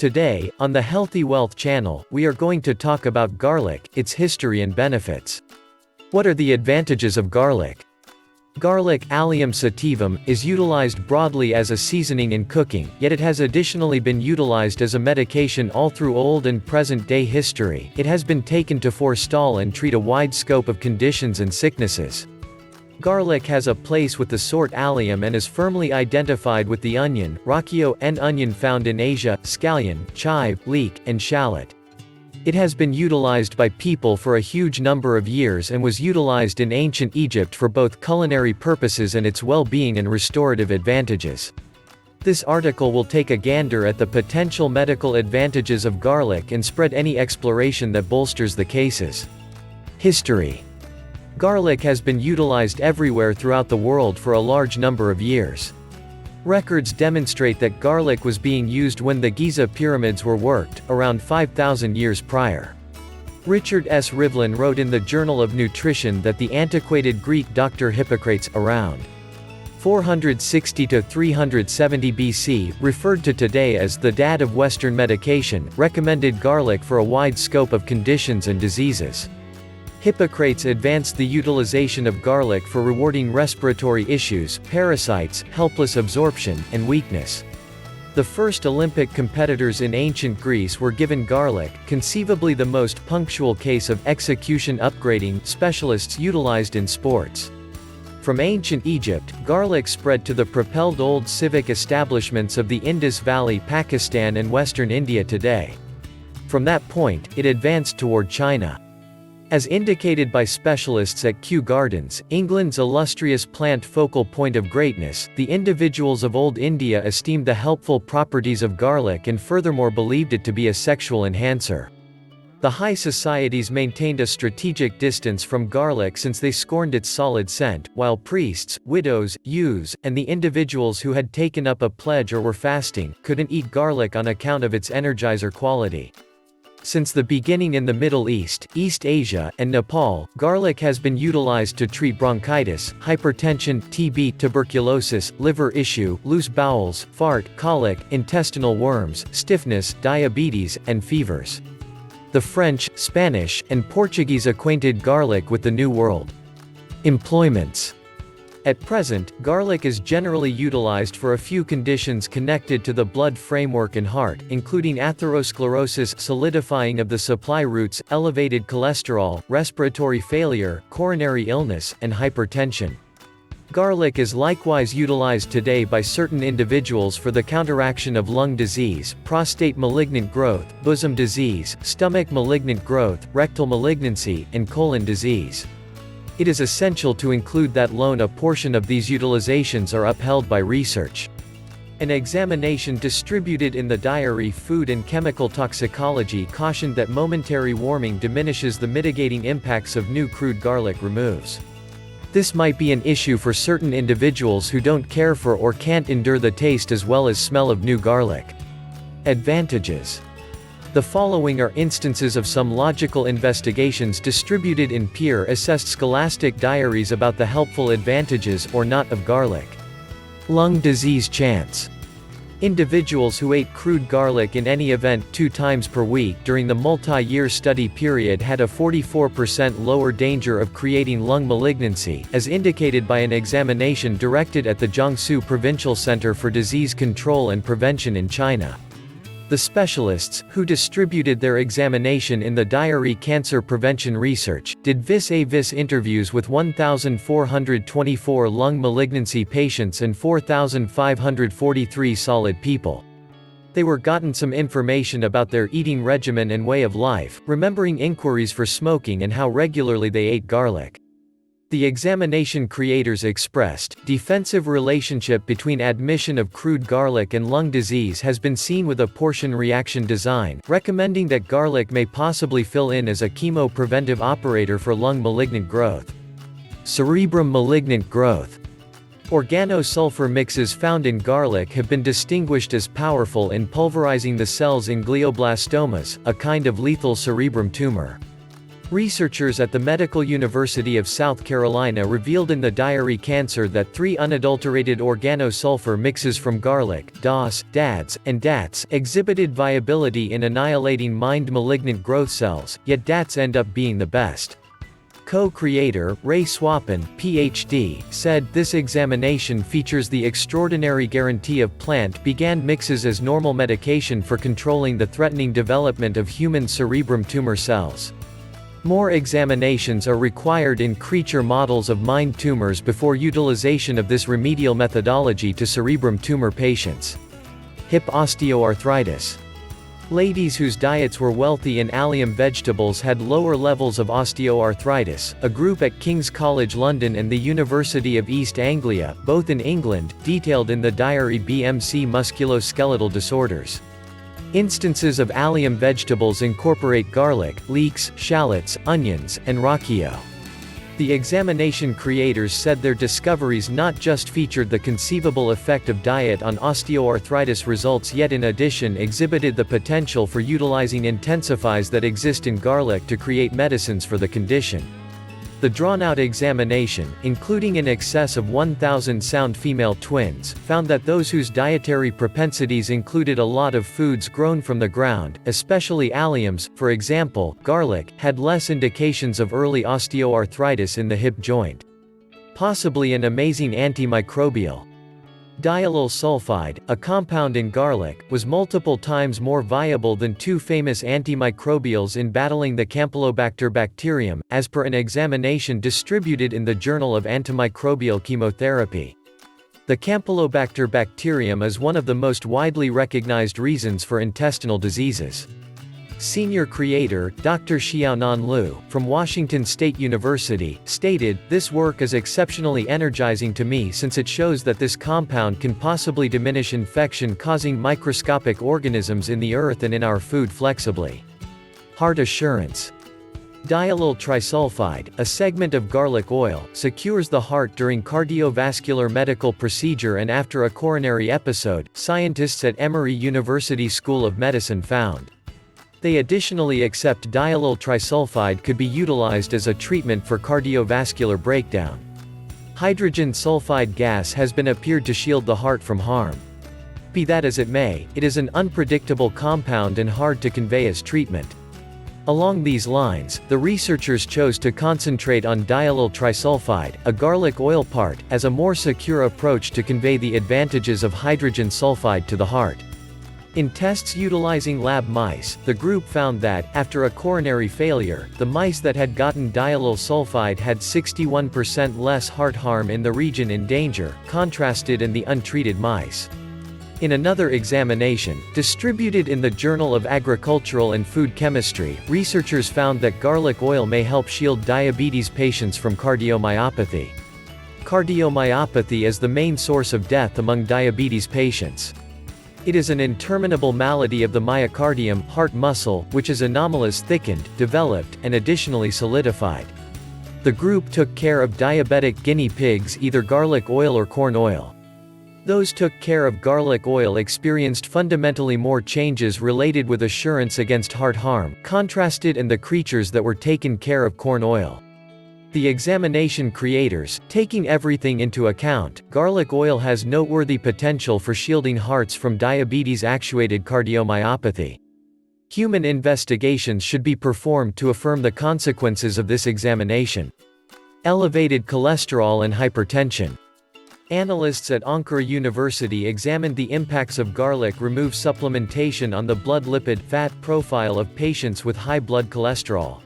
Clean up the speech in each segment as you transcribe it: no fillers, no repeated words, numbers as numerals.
Today, on the Healthy Wealth channel, we are going to talk about garlic, its history and benefits. What are the advantages of garlic? Garlic, Allium sativum, is utilized broadly as a seasoning in cooking, yet it has additionally been utilized as a medication all through old and present-day history. It has been taken to forestall and treat a wide scope of conditions and sicknesses. Garlic has a place with the sort Allium and is firmly identified with the onion, Rachio and onion found in Asia, scallion, chive, leek, and shallot. It has been utilized by people for a huge number of years and was utilized in ancient Egypt for both culinary purposes and its well-being and restorative advantages. This article will take a gander at the potential medical advantages of garlic and spread any exploration that bolsters the cases. History. Garlic has been utilized everywhere throughout the world for a large number of years. Records demonstrate that garlic was being used when the Giza pyramids were worked, around 5,000 years prior. Richard S. Rivlin wrote in the Journal of Nutrition that the antiquated Greek doctor Hippocrates, around 460 to 370 BC, referred to today as the dad of Western medication, recommended garlic for a wide scope of conditions and diseases. Hippocrates advanced the utilization of garlic for rewarding respiratory issues, parasites, helpless absorption, and weakness. The first Olympic competitors in ancient Greece were given garlic, conceivably the most punctual case of execution upgrading specialists utilized in sports. From ancient Egypt, garlic spread to the propelled old civic establishments of the Indus Valley, Pakistan and western India today. From that point, it advanced toward China. As indicated by specialists at Kew Gardens, England's illustrious plant focal point of greatness, the individuals of Old India esteemed the helpful properties of garlic and furthermore believed it to be a sexual enhancer. The high societies maintained a strategic distance from garlic since they scorned its solid scent, while priests, widows, youths, and the individuals who had taken up a pledge or were fasting, couldn't eat garlic on account of its energizer quality. Since the beginning in the Middle East, East Asia, and Nepal, garlic has been utilized to treat bronchitis, hypertension, TB, tuberculosis, liver issue, loose bowels, fart, colic, intestinal worms, stiffness, diabetes, and fevers. The French, Spanish, and Portuguese acquainted garlic with the New World. Employments. At present, garlic is generally utilized for a few conditions connected to the blood framework and heart, including atherosclerosis, solidifying of the supply routes, elevated cholesterol, respiratory failure, coronary illness, and hypertension. Garlic is likewise utilized today by certain individuals for the counteraction of lung disease, prostate malignant growth, bosom disease, stomach malignant growth, rectal malignancy, and colon disease. It is essential to include that alone a portion of these utilizations are upheld by research. An examination distributed in the diary Food and Chemical Toxicology cautioned that momentary warming diminishes the mitigating impacts of new crude garlic removes. This might be an issue for certain individuals who don't care for or can't endure the taste as well as smell of new garlic. Advantages. The following are instances of some logical investigations distributed in peer-assessed scholastic diaries about the helpful advantages or not of garlic. Lung disease chance. Individuals who ate crude garlic in any event 2 times per week during the multi-year study period had a 44% lower danger of creating lung malignancy, as indicated by an examination directed at the Jiangsu Provincial Center for Disease Control and Prevention in China. The specialists, who distributed their examination in the diary Cancer Prevention Research, did vis-a-vis interviews with 1,424 lung malignancy patients and 4,543 solid people. They were gotten some information about their eating regimen and way of life, remembering inquiries for smoking and how regularly they ate garlic. The examination creators expressed, defensive relationship between admission of crude garlic and lung disease has been seen with a portion reaction design, recommending that garlic may possibly fill in as a chemopreventive operator for lung malignant growth. Cerebrum malignant growth. Organosulfur mixes found in garlic have been distinguished as powerful in pulverizing the cells in glioblastomas, a kind of lethal cerebrum tumor. Researchers at the Medical University of South Carolina revealed in the diary Cancer that 3 unadulterated organosulfur mixes from garlic, DOS, DADS, and DATs exhibited viability in annihilating mined malignant growth cells, yet DATs end up being the best. Co-creator, Ray Swapan, Ph.D., said, "This examination features the extraordinary guarantee of plant-began mixes as normal medication for controlling the threatening development of human cerebrum tumor cells. More examinations are required in creature models of mined tumors before utilization of this remedial methodology to cerebrum tumor patients." Hip osteoarthritis. Ladies whose diets were wealthy in allium vegetables had lower levels of osteoarthritis. A group at King's College London and the University of East Anglia, both in England, detailed in the diary BMC musculoskeletal disorders. Instances of allium vegetables incorporate garlic, leeks, shallots, onions, and rakia. The examination creators said their discoveries not just featured the conceivable effect of diet on osteoarthritis results yet in addition exhibited the potential for utilizing intensifies that exist in garlic to create medicines for the condition. The drawn-out examination, including in excess of 1,000 sound female twins, found that those whose dietary propensities included a lot of foods grown from the ground, especially alliums, for example, garlic, had less indications of early osteoarthritis in the hip joint. Possibly an amazing antimicrobial. Diallyl sulfide, a compound in garlic, was multiple times more viable than 2 famous antimicrobials in battling the Campylobacter bacterium, as per an examination distributed in the Journal of Antimicrobial Chemotherapy. The Campylobacter bacterium is one of the most widely recognized reasons for intestinal diseases. Senior creator, Dr. Xiaonan Liu, from Washington State University, stated, "This work is exceptionally energizing to me since it shows that this compound can possibly diminish infection-causing microscopic organisms in the earth and in our food flexibly." Heart assurance. Diallyl trisulfide, a segment of garlic oil, secures the heart during cardiovascular medical procedure and after a coronary episode, scientists at Emory University School of Medicine found. They additionally accept diallyl trisulfide could be utilized as a treatment for cardiovascular breakdown. Hydrogen sulfide gas has been appeared to shield the heart from harm. Be that as it may, it is an unpredictable compound and hard to convey as treatment. Along these lines, the researchers chose to concentrate on diallyl trisulfide, a garlic oil part, as a more secure approach to convey the advantages of hydrogen sulfide to the heart. In tests utilizing lab mice, the group found that, after a coronary failure, the mice that had gotten diallyl sulfide had 61% less heart harm in the region in danger, contrasted in the untreated mice. In another examination, distributed in the Journal of Agricultural and Food Chemistry, researchers found that garlic oil may help shield diabetes patients from cardiomyopathy. Cardiomyopathy is the main source of death among diabetes patients. It is an interminable malady of the myocardium, heart muscle, which is anomalous thickened, developed, and additionally solidified. The group took care of diabetic guinea pigs either garlic oil or corn oil. Those took care of garlic oil experienced fundamentally more changes related with assurance against heart harm, contrasted in the creatures that were taken care of corn oil. The examination creators, taking everything into account, garlic oil has noteworthy potential for shielding hearts from diabetes-actuated cardiomyopathy. Human investigations should be performed to affirm the consequences of this examination. Elevated cholesterol and hypertension. Analysts at Ankara University examined the impacts of garlic remove supplementation on the blood lipid-fat profile of patients with high blood cholesterol.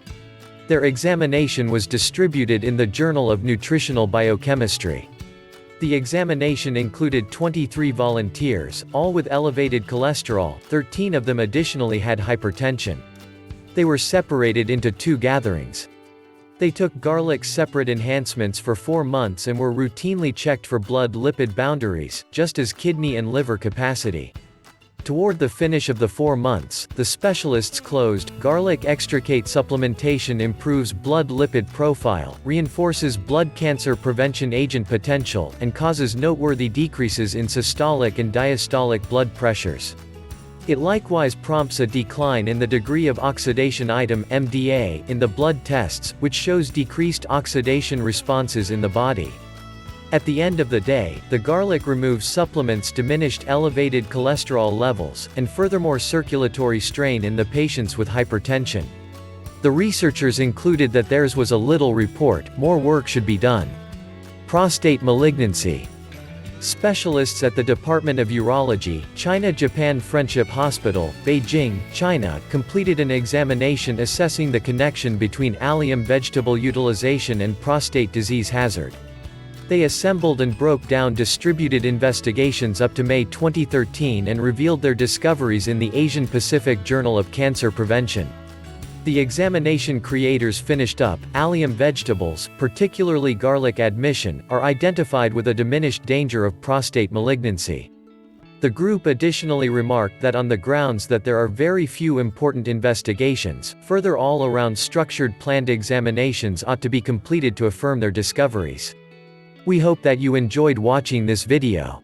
Their examination was distributed in the Journal of Nutritional Biochemistry. The examination included 23 volunteers, all with elevated cholesterol, 13 of them additionally had hypertension. They were separated into 2 gatherings. They took garlic separate enhancements for 4 months and were routinely checked for blood lipid boundaries, just as kidney and liver capacity. Toward the finish of the 4 months, the specialists closed. Garlic extricate supplementation improves blood lipid profile, reinforces blood cancer prevention agent potential, and causes noteworthy decreases in systolic and diastolic blood pressures. It likewise prompts a decline in the degree of oxidation item MDA in the blood tests, which shows decreased oxidation responses in the body. At the end of the day, the garlic removes supplements diminished elevated cholesterol levels, and furthermore circulatory strain in the patients with hypertension. The researchers included that theirs was a little report, more work should be done. Prostate malignancy. Specialists at the Department of Urology, China-Japan Friendship Hospital, Beijing, China, completed an examination assessing the connection between allium vegetable utilization and prostate disease hazard. They assembled and broke down distributed investigations up to May 2013 and revealed their discoveries in the Asian Pacific Journal of Cancer Prevention. The examination creators finished up, allium vegetables, particularly garlic admission, are identified with a diminished danger of prostate malignancy. The group additionally remarked that on the grounds that there are very few important investigations, further all-around structured planned examinations ought to be completed to affirm their discoveries. We hope that you enjoyed watching this video.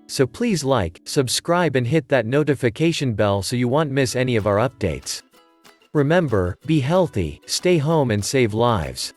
So please like, subscribe and hit that notification bell so you won't miss any of our updates. Remember, be healthy, stay home and save lives.